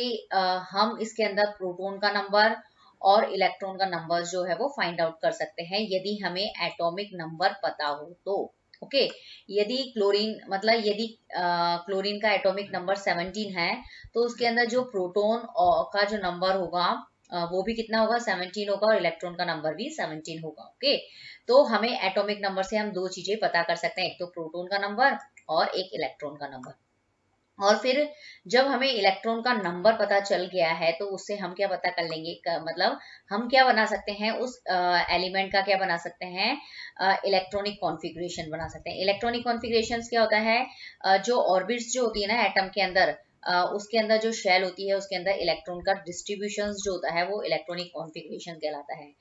हम इसके अंदर प्रोटॉन का नंबर और इलेक्ट्रॉन का नंबर जो है वो फाइंड आउट कर सकते हैं यदि हमें एटॉमिक नंबर पता हो तो। ओके, यदि क्लोरीन मतलब यदि क्लोरीन का एटॉमिक नंबर 17 है तो उसके अंदर जो प्रोटॉन का जो नंबर होगा वो भी कितना होगा, 17 होगा, और इलेक्ट्रॉन का नंबर भी 17 होगा। ओके, तो हमें एटॉमिक नंबर से हम दो चीजें पता कर सकते हैं, एक तो प्रोटॉन का नंबर और एक इलेक्ट्रॉन का नंबर। और फिर जब हमें इलेक्ट्रॉन का नंबर पता चल गया है तो उससे हम क्या पता कर लेंगे, मतलब हम क्या बना सकते हैं, उस एलिमेंट का क्या बना सकते हैं, इलेक्ट्रॉनिक कॉन्फ़िगरेशन बना सकते हैं। इलेक्ट्रॉनिक कॉन्फ़िगरेशन क्या होता है, जो ऑर्बिट्स जो होती है ना एटम के अंदर, उसके अंदर जो शेल होती है उसके अंदर इलेक्ट्रॉन का डिस्ट्रीब्यूशन जो होता है वो इलेक्ट्रॉनिक कॉन्फ़िगरेशन कहलाता है।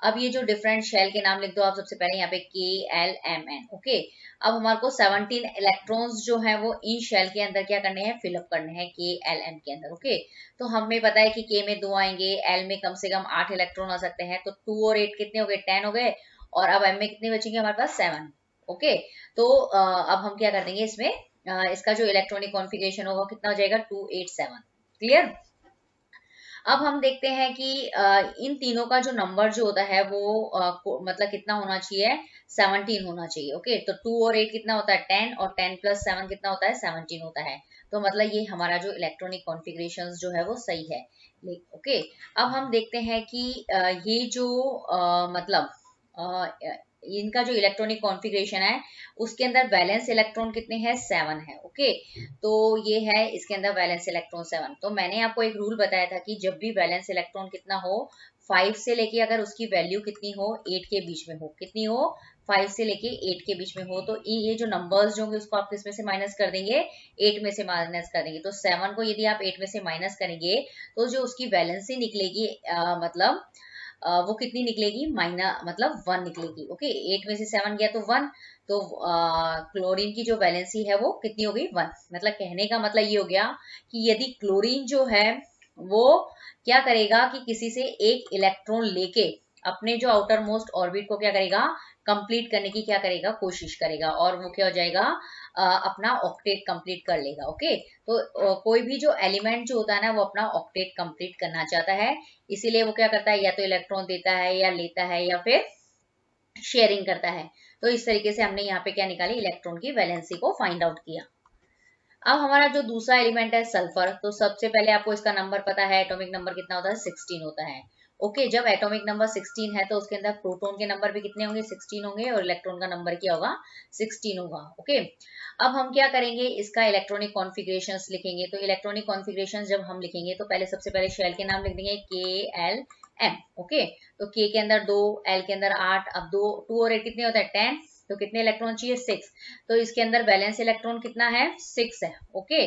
अब ये जो डिफरेंट शेल के नाम लिख दो आप सबसे पहले यहाँ पे KLMN। ओके, अब हमारे को 17 इलेक्ट्रॉन्स जो है वो इन शेल के अंदर क्या करने हैं, फिलअप करने हैं KLM के अंदर। ओके, तो हमें पता है कि K में 2 आएंगे, L में कम से कम 8 इलेक्ट्रॉन आ सकते हैं, तो 2 और 8 कितने हो गए, 10 हो गए, और अब M में कितने बचेंगे हमारे पास, 7। ओके, तो अब हम क्या कर देंगे इसमें, इसका जो इलेक्ट्रॉनिक कॉन्फ़िगरेशन होगा कितना हो जाएगा, 287। क्लियर। अब हम देखते हैं कि इन तीनों का जो नंबर जो होता है वो मतलब कितना होना चाहिए, 17 होना चाहिए। ओके, तो 2 और 8 कितना होता है, 10, और 10 + 7 कितना होता है, 17 होता है। तो मतलब ये हमारा जो इलेक्ट्रॉनिक कॉन्फ़िगरेशन जो है वो सही है। ओके, अब हम देखते हैं कि ये जो मतलब इनका जो इलेक्ट्रॉनिक कॉन्फ़िगरेशन है उसके अंदर वैलेंस इलेक्ट्रॉन कितने हैं, 7 है। ओके, तो ये है इसके अंदर वैलेंस इलेक्ट्रॉन 7। तो मैंने आपको एक रूल बताया था कि जब भी वैलेंस इलेक्ट्रॉन कितना हो, 5 से लेके अगर उसकी वैल्यू कितनी हो, 8 के बीच में हो, कितनी हो, 5 से लेके 8 के बीच में हो, तो ये जो नंबर्स जो होंगे उसको आप किस में से माइनस कर देंगे, 8 में से माइनस कर देंगे। तो 7 को यदि आप 8 में से माइनस करेंगे तो जो उसकी वैलेंसी निकलेगी मतलब वो कितनी निकलेगी, मतलब 1 निकलेगी। ओके, 8 में से 7 गया तो 1, तो क्लोरीन की जो वैलेंसी है वो कितनी हो गई, 1। मतलब कहने का मतलब ये हो गया कि यदि क्लोरीन जो है वो क्या करेगा कि किसी से एक इलेक्ट्रॉन लेके अपने जो आउटर मोस्ट ऑर्बिट को क्या करेगा, कंप्लीट करने की क्या करेगा, कोशिश करेगा, और वो क्या हो जाएगा, अपना ऑक्टेट कंप्लीट कर लेगा। ओके, तो कोई भी जो एलिमेंट जो होता है ना वो अपना ऑक्टेट कंप्लीट करना चाहता है, इसीलिए वो क्या करता है, या तो इलेक्ट्रॉन देता है या लेता है या फिर शेयरिंग करता है। तो इस तरीके से हमने यहाँ पे क्या निकाली, इलेक्ट्रॉन की वैलेंसी को फाइंड आउट किया। अब हमारा जो दूसरा एलिमेंट है सल्फर, तो सबसे पहले आपको इसका नंबर पता है, एटॉमिक नंबर कितना होता है, 16 होता है। ओके, जब एटॉमिक नंबर 16 है तो उसके अंदर प्रोटॉन के नंबर भी कितने होंगे, 16 होंगे, और इलेक्ट्रॉन का नंबर क्या होगा, 16 होगा। ओके, अब हम क्या करेंगे, इसका इलेक्ट्रॉनिक कॉन्फ़िगरेशंस लिखेंगे। तो इलेक्ट्रॉनिक कॉन्फ़िगरेशन जब हम लिखेंगे तो पहले सबसे पहले शेल के नाम लिख देंगे, KL M। ओके, तो K के अंदर 2, L के अंदर 8, अब 2 और 8 कितने होता है, 10, तो कितने इलेक्ट्रॉन चाहिए, 6। तो इसके अंदर बैलेंस इलेक्ट्रॉन कितना है, 6 है। ओके,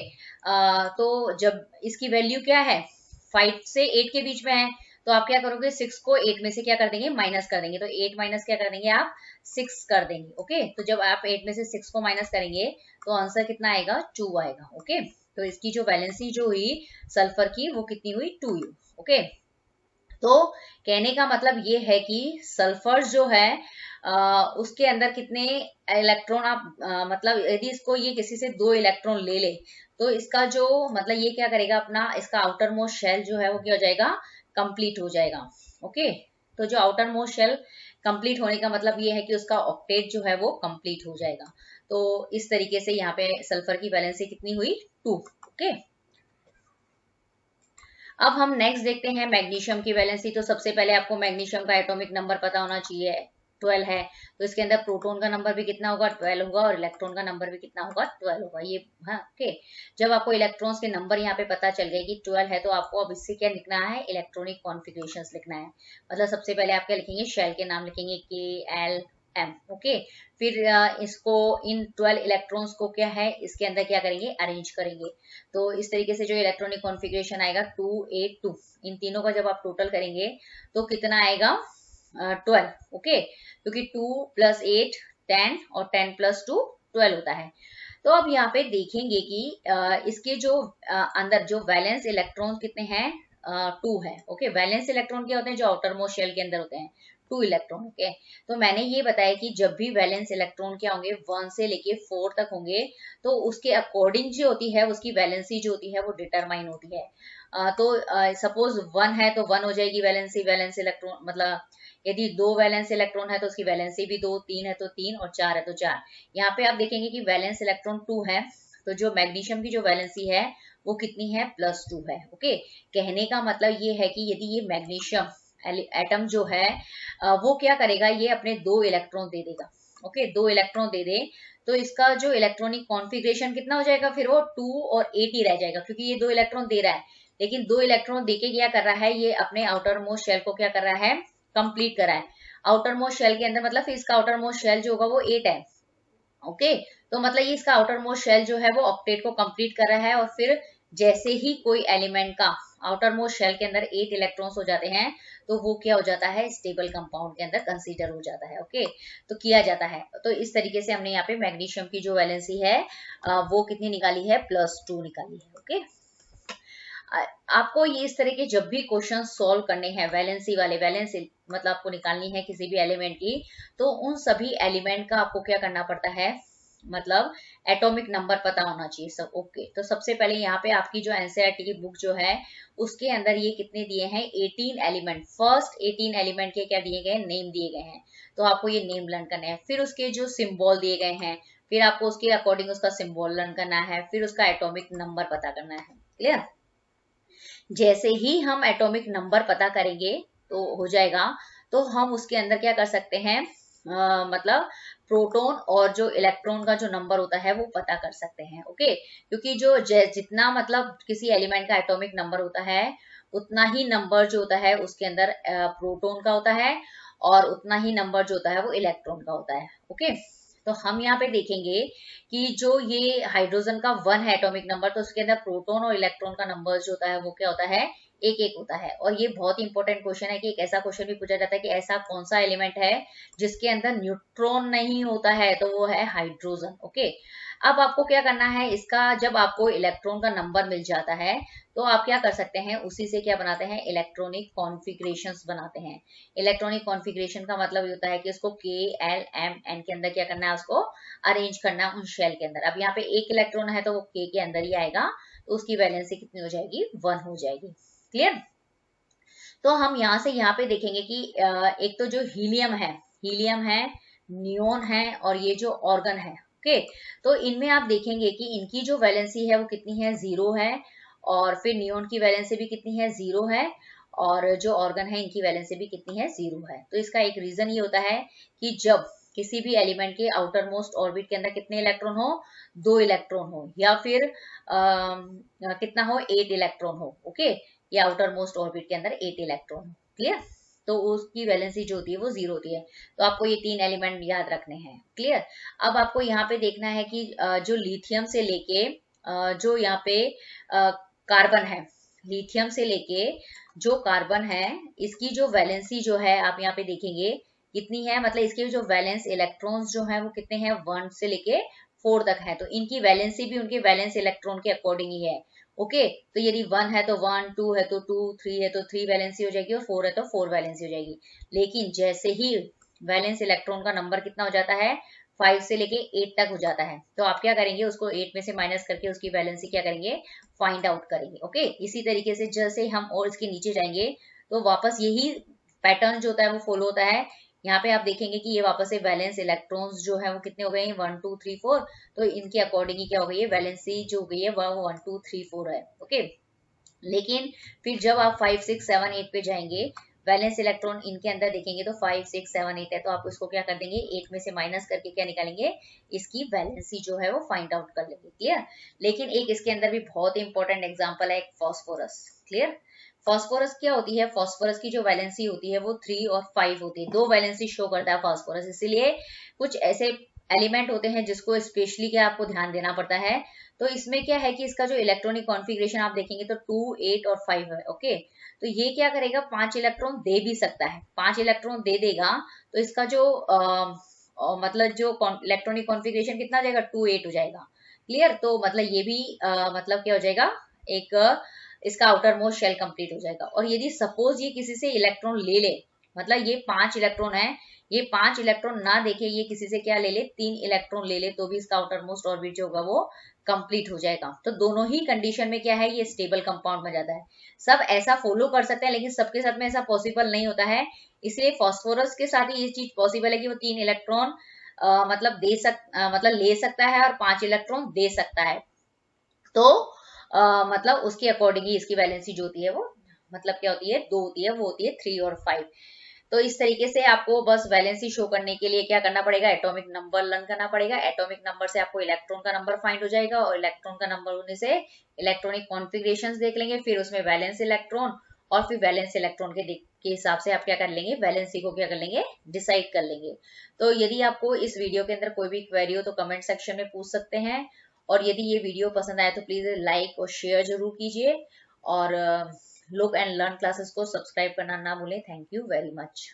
तो जब इसकी वैल्यू क्या है, 5 से 8 के बीच में है, तो आप क्या करोगे, 6 को 8 में से क्या कर देंगे, माइनस कर देंगे। तो 8 माइनस क्या कर देंगे आप, 6 कर देंगे। ओके, तो जब आप 8 में से 6 को माइनस करेंगे तो आंसर कितना आएगा, 2 आएगा। ओके, तो इसकी जो वैलेंसी जो हुई सल्फर की वो कितनी हुई, 2U। ओके, तो कहने का मतलब ये है कि सल्फर जो है उसके अंदर कितने इलेक्ट्रॉन आप मतलब यदि इसको ये किसी से 2 इलेक्ट्रॉन ले ले तो इसका जो मतलब ये क्या करेगा, अपना इसका आउटर मोस्ट शेल जो है वो क्या हो जाएगा, कंप्लीट हो जाएगा। ओके, तो जो आउटर मोस्ट शेल कंप्लीट होने का मतलब ये है कि उसका ऑक्टेट जो है वो कंप्लीट हो जाएगा। तो इस तरीके से यहाँ पे सल्फर की वैलेंसी कितनी हुई, 2। ओके, अब हम नेक्स्ट देखते हैं मैग्नीशियम की वैलेंसी। तो सबसे पहले आपको मैग्नीशियम का एटॉमिक नंबर पता होना चाहिए, 12 है। तो इसके अंदर प्रोटॉन का नंबर भी कितना होगा, 12 होगा, और इलेक्ट्रॉन का नंबर भी कितना होगा, 12 होगा। ये हाँ, ओके, जब आपको इलेक्ट्रॉन्स के नंबर यहाँ पे पता चल गए कि 12 है तो आपको अब इससे क्या लिखना है, इलेक्ट्रॉनिक कॉन्फ़िगरेशंस लिखना है। मतलब सबसे पहले आप क्या लिखेंगे, शेल के नाम लिखेंगे, KL M। ओके, फिर इसको इन 12 इलेक्ट्रॉन्स को क्या है इसके अंदर क्या करेंगे, अरेंज करेंगे। तो इस तरीके से जो इलेक्ट्रॉनिक कॉन्फ़िगरेशन आएगा 2 8 2, इन तीनों का जब आप टोटल करेंगे तो कितना आएगा, 12। ओके, क्योंकि 2 + 8 10 और 10 + 2 12 होता है। तो अब यहाँ पे देखेंगे कि इसके जो अंदर जो वैलेंस इलेक्ट्रॉन कितने हैं, 2 है। ओके, वैलेंस इलेक्ट्रॉन क्या होते हैं, जो आउटर मोस्ट शेल के अंदर होते हैं, 2 इलेक्ट्रॉन। ओके, तो मैंने ये बताया कि जब भी वैलेंस इलेक्ट्रॉन क्या होंगे, 1 से लेके 4 तक होंगे, तो उसके अकॉर्डिंग जो होती है उसकी वैलेंसी जो होती है वो डिटरमाइन होती है। तो सपोज 1 है तो 1 हो जाएगी वैलेंसी, वैलेंस इलेक्ट्रॉन मतलब यदि 2 वैलेंस इलेक्ट्रॉन है तो उसकी वैलेंसी भी 2, 3 है तो 3, और 4 है तो 4। यहाँ पे आप देखेंगे कि वैलेंस इलेक्ट्रॉन 2 है, तो जो मैग्नीशियम की जो वैलेंसी है वो कितनी है, +2 है। ओके, कहने का मतलब ये है कि यदि ये मैग्नीशियम एटम जो है वो क्या करेगा, ये अपने 2 इलेक्ट्रॉन दे देगा। ओके, 2 इलेक्ट्रॉन दे दे तो इसका जो इलेक्ट्रॉनिक कॉन्फ़िगरेशन कितना हो जाएगा, फिर वो 2 और 8 ही रह जाएगा, क्योंकि ये 2 इलेक्ट्रॉन दे रहा है, लेकिन 2 इलेक्ट्रॉन देके क्या कर रहा है, ये अपने आउटर मोस्ट शेल को क्या कर रहा है, कंप्लीट कर रहा है। आउटर मोस्ट शेल के अंदर मतलब फिर इसका आउटर मोस्ट शेल जो होगा वो 8 है। ओके, तो मतलब ये इसका आउटर मोस्ट शेल जो है वो ऑक्टेट को कंप्लीट कर रहा है, और फिर जैसे ही कोई एलिमेंट का आउटर मोस्ट शेल के अंदर 8 इलेक्ट्रॉन्स हो जाते हैं तो वो क्या हो जाता है, स्टेबल कंपाउंड के अंदर कंसीडर हो जाता है। ओके, तो किया जाता है। तो इस तरीके से हमने यहाँ पे मैग्नीशियम की जो वैलेंसी है वो कितनी निकाली है, +2 निकाली है। ओके, आपको ये इस तरह के जब भी क्वेश्चन सॉल्व करने हैं वैलेंसी वाले, वैलेंसी मतलब आपको निकालनी है किसी भी एलिमेंट की, तो उन सभी एलिमेंट का आपको क्या करना पड़ता है, मतलब एटॉमिक नंबर पता होना चाहिए सब। ओके, तो सबसे पहले यहाँ पे आपकी जो एनसीईआरटी की बुक जो है उसके अंदर ये कितने दिए हैं, 18 एलिमेंट, फर्स्ट 18 एलिमेंट के क्या दिए गए, नेम दिए गए हैं। तो आपको ये नेम लर्न करना है, फिर उसके जो सिंबल दिए गए हैं, फिर आपको उसके अकॉर्डिंग उसका सिंबल लर्न करना है, फिर उसका एटॉमिक नंबर पता करना है। क्लियर, जैसे ही हम एटॉमिक नंबर पता करेंगे तो हो जाएगा, तो हम उसके अंदर क्या कर सकते हैं, मतलब प्रोटॉन और जो इलेक्ट्रॉन का जो नंबर होता है वो पता कर सकते हैं। ओके, क्योंकि जो जितना मतलब किसी एलिमेंट का एटॉमिक नंबर होता है उतना ही नंबर जो होता है उसके अंदर प्रोटॉन का होता है और उतना ही नंबर जो होता है वो इलेक्ट्रॉन का होता है। ओके, तो हम यहाँ पे देखेंगे कि जो ये हाइड्रोजन का 1 है एटॉमिक नंबर, तो उसके अंदर प्रोटॉन और इलेक्ट्रॉन का नंबर जो होता है वो क्या होता है, एक एक होता है। और ये बहुत इंपॉर्टेंट क्वेश्चन है कि एक ऐसा क्वेश्चन भी पूछा जाता है कि ऐसा कौन सा एलिमेंट है जिसके अंदर न्यूट्रॉन नहीं होता है, तो वो है हाइड्रोजन। ओके, अब आपको क्या करना है, इसका जब आपको इलेक्ट्रॉन का नंबर मिल जाता है तो आप क्या कर सकते हैं, उसी से क्या बनाते हैं, इलेक्ट्रॉनिक कॉन्फ़िगरेशंस बनाते हैं। इलेक्ट्रॉनिक कॉन्फ़िगरेशन का मतलब ये होता है कि उसको के एल एम एन के अंदर क्या करना है, उसको अरेंज करना है उन शेल के अंदर। अब यहाँ पे एक इलेक्ट्रॉन है तो वो के अंदर ही आएगा, तो उसकी वैलेंसी कितनी हो जाएगी, 1 हो जाएगी। क्लियर? तो हम यहाँ से यहाँ पे देखेंगे कि एक तो जो हीलियम है, नियोन है और ये जो ऑर्गन है। ओके, तो इनमें आप देखेंगे कि इनकी जो वैलेंसी है वो कितनी है, 0 है। और फिर नियोन की वैलेंसी भी कितनी है, 0 है। और जो ऑर्गन है इनकी वैलेंसी भी कितनी है, 0 है। तो इसका एक रीजन ये होता है कि जब किसी भी एलिमेंट के आउटर मोस्ट ऑर्बिट के अंदर कितने इलेक्ट्रॉन हो, 2 इलेक्ट्रॉन हो, या फिर कितना हो, 8 इलेक्ट्रॉन हो। ओके, या आउटर मोस्ट ऑर्बिट के अंदर 8 इलेक्ट्रॉन। क्लियर? तो उसकी वैलेंसी जो होती है वो 0 होती है। तो आपको ये 3 एलिमेंट याद रखने हैं। क्लियर? अब आपको यहाँ पे देखना है कि जो लिथियम से लेके जो यहाँ पे कार्बन है, लिथियम से लेके जो कार्बन है, इसकी जो वैलेंसी जो है आप यहाँ पे देखेंगे कितनी है, मतलब इसके जो वैलेंस इलेक्ट्रॉन्स जो है वो कितने हैं, 1 से लेके 4 तक है। तो इनकी वैलेंसी भी उनके वैलेंस इलेक्ट्रॉन के अकॉर्डिंग ही है। ओके, तो यदि 1 है तो 1, 2 है तो 2, 3 है तो 3 वैलेंसी हो जाएगी और 4 है तो 4 वैलेंसी हो जाएगी। लेकिन जैसे ही वैलेंस इलेक्ट्रॉन का नंबर कितना हो जाता है, 5 से लेके 8 तक हो जाता है, तो आप क्या करेंगे, उसको 8 में से माइनस करके उसकी वैलेंसी क्या करेंगे, फाइंड आउट करेंगे। ओके, इसी तरीके से जैसे हम और इसके नीचे जाएंगे तो वापस यही पैटर्न जो होता है वो फॉलो होता है। यहाँ पे आप देखेंगे कि ये वापस से वैलेंस इलेक्ट्रॉन्स जो है वो कितने हो गए हैं, 1 2 3 4। तो इनके अकॉर्डिंग ही क्या हो गई है, वैलेंसी जो हो गई है वो 1 2 3 4 है। ओके, लेकिन फिर जब आप 5 6 7 8 पे जाएंगे, वैलेंस इलेक्ट्रॉन इनके अंदर देखेंगे तो 5 6 7 8 है, तो आप इसको क्या कर देंगे, 8 में से माइनस करके क्या निकालेंगे, इसकी वैलेंसी जो है वो फाइंड आउट कर लेंगे। क्लियर? लेकिन एक इसके अंदर भी बहुत इंपॉर्टेंट एग्जांपल है, एक फॉस्फोरस। क्लियर? फॉस्फोरस क्या होती है, फॉस्फोरस की जो वैलेंसी होती है वो 3 और 5 होती है, 2 वैलेंसी शो करता है फॉस्फोरस। इसीलिए कुछ ऐसे एलिमेंट होते हैं जिसको स्पेशली क्या आपको ध्यान देना पड़ता है। तो इसमें क्या है कि इसका जो इलेक्ट्रॉनिक कॉन्फ़िगरेशन आप देखेंगे तो 2 8 और 5 है। ओके, तो ये क्या करेगा, 5 इलेक्ट्रॉन दे भी सकता है, 5 इलेक्ट्रॉन दे देगा, तो इसका जो मतलब जो इलेक्ट्रॉनिक कॉन्फ़िगरेशन कितना हो जाएगा, 2 8 हो जाएगा। क्लियर? तो मतलब ये भी मतलब क्या हो जाएगा, एक इसका आउटर मोस्ट शेल कंप्लीट हो जाएगा। और यदि सपोज ये किसी से इलेक्ट्रॉन ले ले, मतलब ये 5 इलेक्ट्रॉन है, ये 5 इलेक्ट्रॉन ना देखे, ये किसी से क्या ले ले, 3 इलेक्ट्रॉन ले ले, तो भी इसका आउटर मोस्ट ऑर्बिट जो होगा वो कंप्लीट हो जाएगा। तो दोनों ही कंडीशन में क्या है, ये स्टेबल कंपाउंड बन जाता है। सब ऐसा फॉलो कर सकते हैं लेकिन सबके साथ में ऐसा पॉसिबल नहीं होता है। इसलिए फॉस्फोरस के साथ ही ये चीज पॉसिबल है कि वो 3 इलेक्ट्रॉन मतलब मतलब ले सकता है और 5 इलेक्ट्रॉन दे सकता है। तो मतलब उसके अकॉर्डिंग ही इसकी वैलेंसी जो होती है वो मतलब क्या होती है, 2 होती है, वो होती है 3 और 5। तो इस तरीके से आपको बस वैलेंसी शो करने के लिए क्या करना पड़ेगा, एटॉमिक नंबर लर्न करना पड़ेगा। एटॉमिक नंबर से आपको इलेक्ट्रॉन का नंबर फाइंड हो जाएगा और इलेक्ट्रॉन का नंबर होने से इलेक्ट्रॉनिक कॉन्फ़िगरेशंस देख लेंगे, फिर उसमें वैलेंस इलेक्ट्रॉन और फिर वैलेंस इलेक्ट्रॉन के हिसाब से आप क्या कर लेंगे, वैलेंसी को क्या कर लेंगे, डिसाइड कर लेंगे। तो यदि आपको इस वीडियो के अंदर कोई भी क्वेरी हो तो कमेंट सेक्शन में पूछ सकते हैं। और यदि ये वीडियो पसंद आए तो प्लीज लाइक और शेयर जरूर कीजिए और लुक एंड लर्न क्लासेस को सब्सक्राइब करना ना भूलें। Thank you very much.